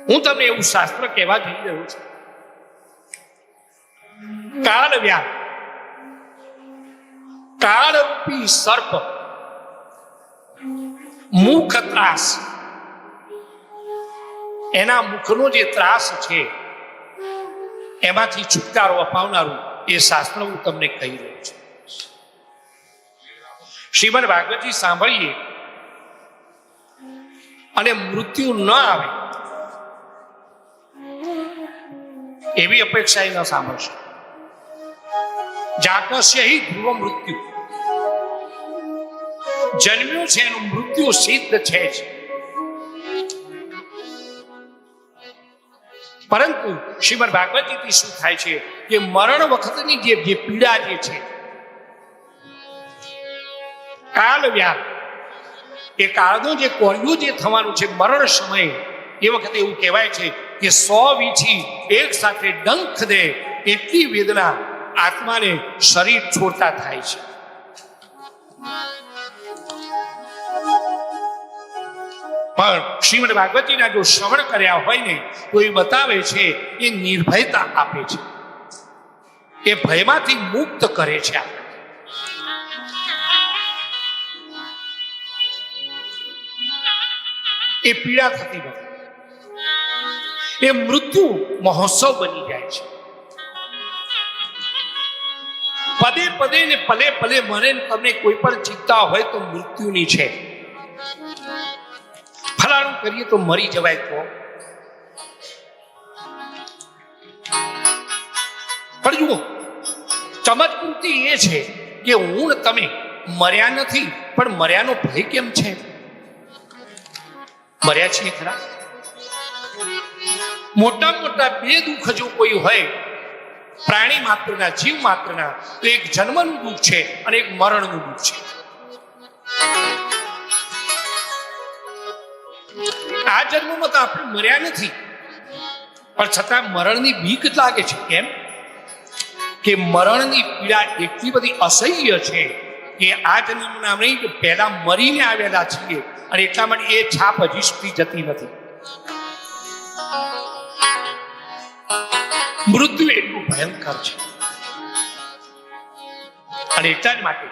હું તમને એવું શાસ્ત્ર કહેવા જઈ રહ્યો છું. કાળ વ્યાપ, કાળરૂપી સર્પ, મુખ ત્રાસ, એના મુખનો જે ત્રાસ છે એમાંથી છુટકારો અપાવનારું એ શાસ્ત્ર હું તમને કહી રહ્યો છું. શ્રીમદ ભાગવતજી સાંભળીએ અને મૃત્યુ ન આવે એવી અપેક્ષા એ ન સાંભળશે. જાતસ્ય હિ ધ્રુવ મૃત્યુ, જન્મ્યું છે એનું મૃત્યુ સિદ્ધ છે જ. પરંતુ શ્રીમદ ભાગવતજીથી શું થાય છે કે મરણ વખતની જે પીડા જે છે, કાળ વ્યાપ, એ કાળનો જે કોળિયું જે થવાનું છે મરણ સમયે, એ વખતે એવું કહેવાય છે કે 100 વીછી એક સાથે ડંખ દે એટલી વેદના આત્માને શરીર છોડતા થાય છે. પણ શ્રીમદ ભાગવતજીના જો શ્રવણ કર્યા હોય ને તો એ બતાવે છે, એ નિર્ભયતા આપે છે, એ ભયમાંથી મુક્ત કરે છે. એ પીડા થતી નથી, એ મૃત્યુ મહોત્સવ બની જાય છે. પદે પદે ને પલે પલે મરે, તમને કોઈ પણ ચિંતા હોય તો મૃત્યુની છે. ફલાણું કરીએ તો મરી જવાય તો, પણ જુઓ ચમત્કૃતિ એ છે કે હું તમે મર્યા નથી, પણ મર્યાનો ભય કેમ છે? મર્યા છીએ ખરા. મોટા મોટા 2 દુઃખ જો કોઈ હોય પ્રાણી માત્રના, જીવ માત્રના, તો એક જન્મનું દુઃખ છે અને એક મરણનું દુઃખ છે. આ જન્મમાં તો આપણે મર્યા નથી, પણ છતાં મરણની બીક લાગે છે. કેમ કે મરણની પીડા એટલી બધી અસહ્ય છે કે આ જન્મના નહીં, પહેલા મરીને આવેલા છીએ અને એટલા માટે એ છાપ હજી સુધી જતી નથી. મૃત્યુ એટલું ભયંકર છે અને એટલા જ માટે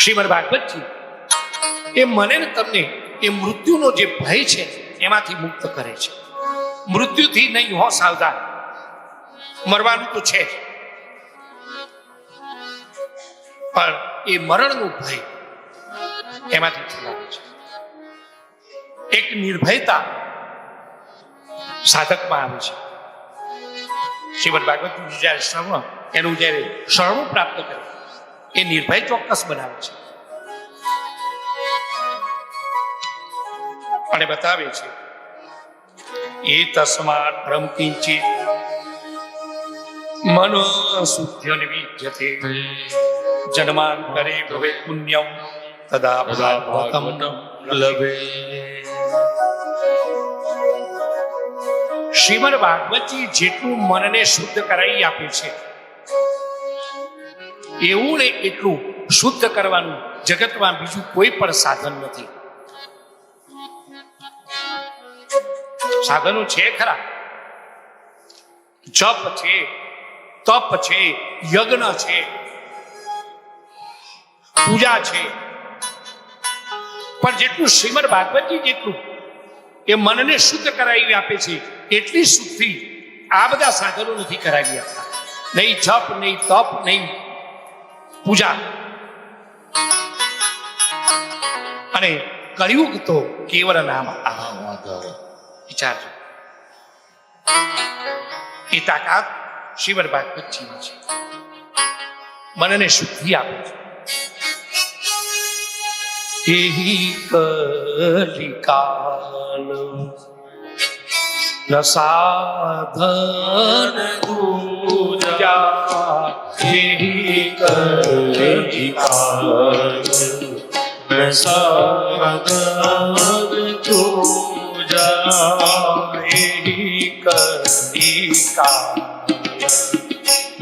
શ્રીમદ ભાગવતજી એ મને ને તમને એ મૃત્યુનો જે ભય છે એમાંથી મુક્ત કરે છે. મૃત્યુથી નહીં હો સાવધાન, મરવાનું તો છે જ, પણ એ મરણનું ભય એમાંથી છોડાવે છે. એક નિર્ભયતા સાધકમાં આવે છે. શ્રીમદ ભાગવતજી જ્યારે શ્રવણ, એનું જ્યારે શરણું પ્રાપ્ત કરે એ નિર્ભય ચોક્કસ બનાવે છે અને બતાવે છે એ તસ્માત પરમ કિંચિત મનો શુદ્ધ્ય નિવિદ્યતે જન્માંતરે ભવે પુણ્યમ તદા ભાગવતમ લભે. શ્રીમદ ભાગવતજી જેટલું મનને શુદ્ધ કરાવી આપે છે, એવું ને એટલું શુદ્ધ કરવાનું જગતમાં બીજું કોઈ પણ સાધન નથી. સાધનો છે ખરા, જપ છે, તપ છે, યજ્ઞ છે, પૂજા છે, પણ જેટલું શ્રીમદ ભાગવતજી જેટલું એ મનને શુદ્ધ કરાવી આપે છે એટલી શુદ્ધિ આ બધા સાધનો નથી કરાવી આપતા. નહીં જપ, નહીં તપ, નહીં પૂજા. અને કળિયુગ તો કેવળ નામ આધાર. વિચારજો, એ તાકાત શ્રીમદ ભાગવતજીમાં છે, મનને શુદ્ધિ આપે છે. કલિકાલ ન સાધન દૂજા, કલિકાલ ન સાધન દૂજા, કલિકાલ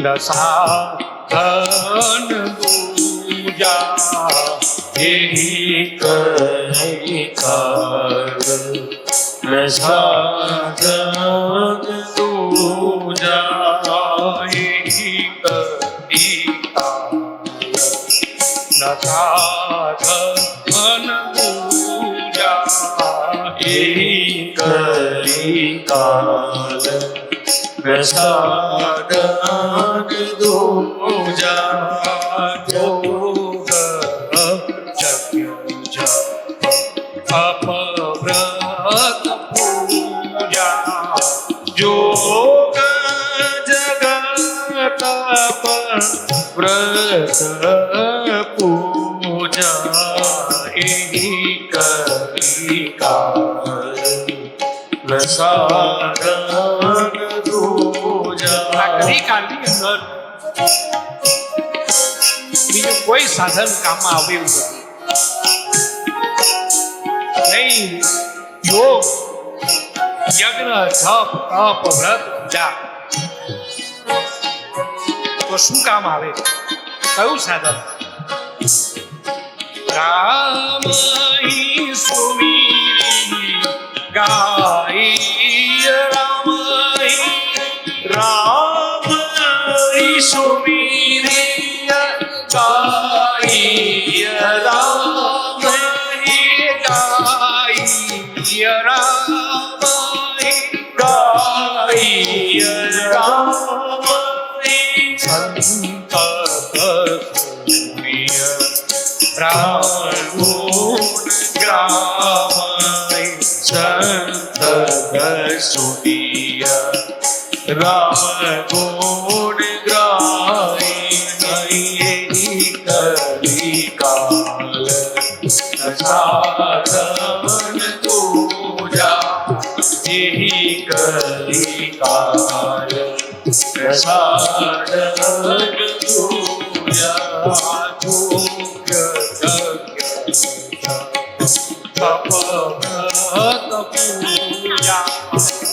ન સાધન દૂજા, પ્રસાદ તુજા કાલ પ્રસાદ દુજા જોગ જગ્ય અપવ્રત પૂજા જોગ જગત વ્રત પૂજા કરી કાલ પ્રસાદ આ ઘડી કાળની અંદર બીજું કોઈ સાધન કામમાં આવે એવું નથી. નહીં યોગ યજ્ઞ જપ તપ વ્રત પૂજા તો શું કામ આવે? કયું સાધન? રામ સુમીરી ગાય રામ સુમીરી ગાય રામ ગાય રામ ગાય રામ સંત રામ ગુણ ગ્રામય સંત સુનિય રામ ગુણ ગ્રાય કરી કાલ સાધન પૂજા કરી કાલ પ્રસાદ પૂજા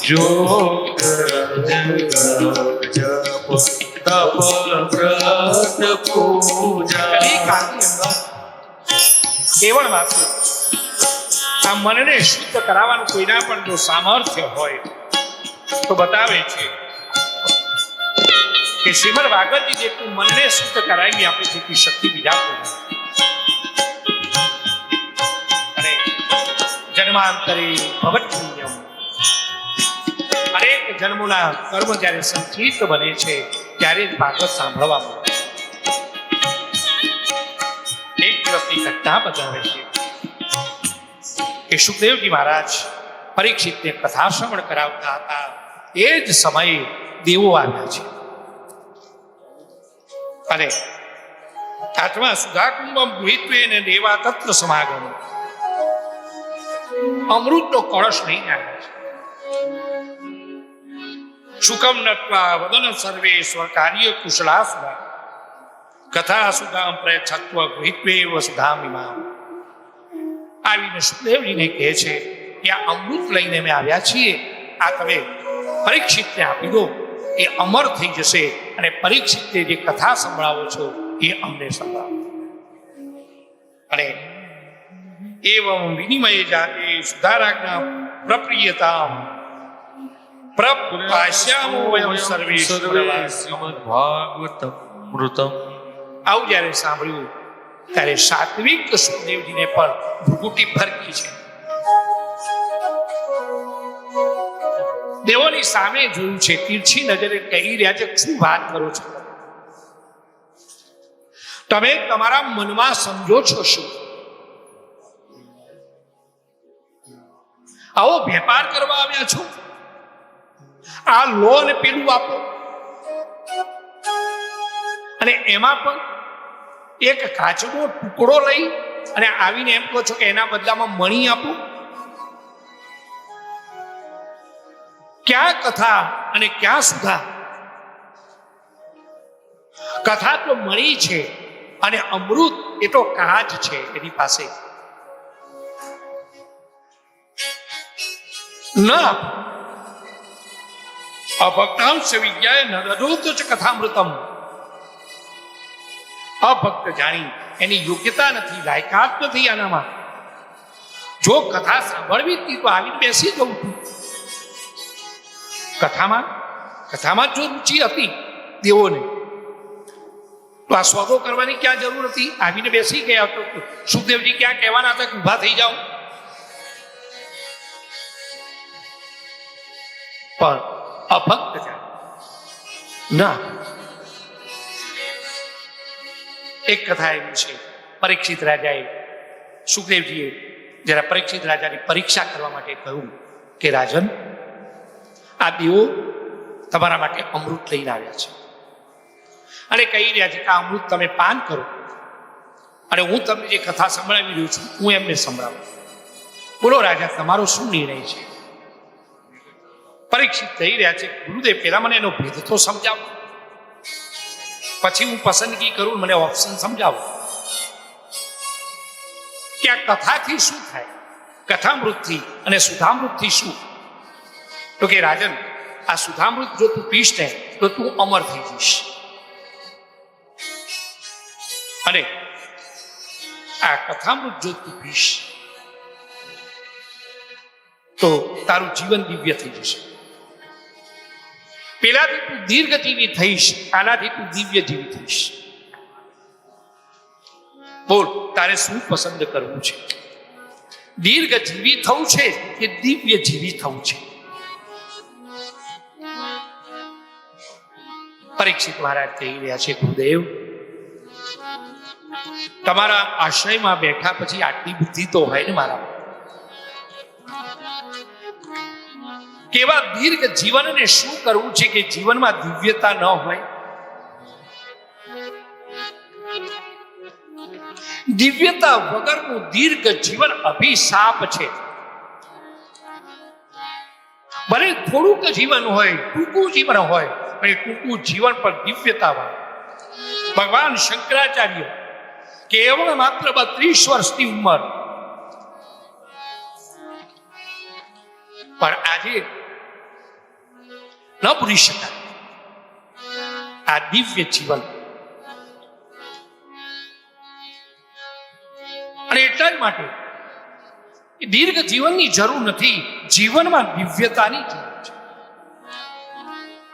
જોગ જપ તપ વ્રત પૂજા. કેવળ માત્ર આ મનને શુદ્ધ કરાવવાનું કોઈના પણ જો સામર્થ્ય હોય તો બતાવે છે કે શ્રીમદ ભાગવતજી જેટલું મનને શુદ્ધ કરાવી આપે તેટલી શક્તિ બીજા કોઈ નથી. અને જન્માંતરે ભવત પુણ્યમ અનેક જન્મોના કર્મ જ્યારે સંચિત બને છે ત્યારે જ ભાગવત સાંભળવા મળે. એક દિવસની ઘટના બતાવે છે કે સુખદેવજી મહારાજ પરીક્ષિતને કથા શ્રવણ કરાવતા હતા. એ જ સમયે દેવો આવ્યા છે અને આત્મા સુધાકુંભમ ગૃહિત્વેન દેવા તત્ર સમાગમ અમૃતનો કળશ લઈને આવ્યા છે. સુખમ નત્વા વદન સર્વે સ્વકાર્ય કુશલાસુરા કથા સુધામ પ્રયચ્છત્વ ગૃહિત્વે વસુધામ ઇમામ. આવીને સુખદેવજીને કહે છે કે આ અમૃત લઈને અમે આવ્યા છીએ, આ તમે પરીક્ષિતને આપી દો, એ અમર થઈ જશે અને પરીક્ષિતને જે કથા સંભળાવો છો એ અમને સંભળાવો. અને એવં વિનિમય જાતે સુધારાજ્ઞા પ્રપ્રિયતામ પ્રપાશ્યામો વયમ સર્વે શ્રીમદ ભાગવતમૃતમ. આવું જ્યારે સાંભળ્યું ત્યારે સાત્વિક સુખદેવજીને પણ ભૃગુટી ફરકી છે. દેવોની સામે જોયું છે, તીરછી નજરે કહી રહ્યા છે શું વાત કરો છો તમે? તમારા મનમાં સમજો છો શું? આવો વેપાર કરવા આવ્યા છો? આ લો અને પેલું આપો, અને એમાં પણ એક કાચનો ટુકડો લઈ અને આવીને એમ કહો છો કે એના બદલામાં મણી આપો. ક્યાં કથા અને ક્યાં સુધા? કથા તો મણી છે અને અમૃત એ તો કાચ છે એની પાસે. ન અભક્તાંશ વિજ્ઞાય ન દધોત ચ કથામૃતમ. અભક્ત જાણી એની યોગ્યતા નથી, લાયકાત નથી આનામાં. જો કથા સાંભળવી હતી તો આવીને બેસી જવું હતું. કથામાં જો રુચિ હતી દેવોને, તો આ સોદો કરવાની ક્યાં જરૂર હતી? આવીને બેસી ગયા. તો સુખદેવજી ક્યાં કહેવાના હતા કે ઊભા થઈ જાઓ? પણ અભક્ત ના. એક કથા એવી છે, પરીક્ષિત રાજાએ સુખદેવજીએ જરા પરીક્ષિત રાજાની પરીક્ષા કરવા માટે કહ્યું કે રાજન, આ દેવો તમારા માટે અમૃત લઈને આવ્યા છે અને કહી રહ્યા છે કે આ અમૃત તમે પાન કરો અને હું તમને જે કથા સંભળાવી રહ્યો છું હું એમને સંભળાવું. બોલો રાજા, તમારો શું નિર્ણય છે? પરીક્ષિત થઈ રહ્યા છે, ગુરુદેવ પહેલા મને એનો ભેદ તો સમજાવો, પછી હું પસંદગી કરું, મને ઓપ્શન સમજાવો કે આ કથાથી શું થાય, કથામૃતથી અને સુધામૃતથી શું? તો કે રાજન, આ સુધામૃત જો તું પીશ ને તો તું અમર થઈ જઈશ, અને આ કથામૃત જો તું પીશ તો તારું જીવન દિવ્ય થઈ જશે. પેલાથી તું દીર્ઘજીવી થઈશ, આનાથી તું દિવ્ય જીવી થઈશ. બોલ, તારે શું પસંદ કરવું છે? દીર્ઘજીવી થવું છે કે દિવ્ય જીવી થવું છે? પરીક્ષિત મહારાજ કહી રહ્યા છે, ગુરુદેવ, તમારા આશ્રયમાં બેઠા પછી આટલી બુદ્ધિ તો હોય ને મારા, કેવા દીર્ઘ જીવનને શું કરવું છે કે જીવનમાં દિવ્યતા ન હોય? દિવ્યતા વગરનું દીર્ઘ જીવન અભિશાપ છે. ભલે થોડુંક જીવન હોય, ટૂંકું જીવન હોય, પણ એ ટૂંકું જીવન પર દિવ્યતા હોય. ભગવાન શંકરાચાર્ય કેવળ માત્ર 32 વર્ષની ઉંમર, પણ આજે ન ભૂલી શકાય આ દિવ્ય જીવન. અને એટલા જ માટે દીર્ઘ જીવનની જરૂર નથી, જીવનમાં દિવ્યતાની જરૂર.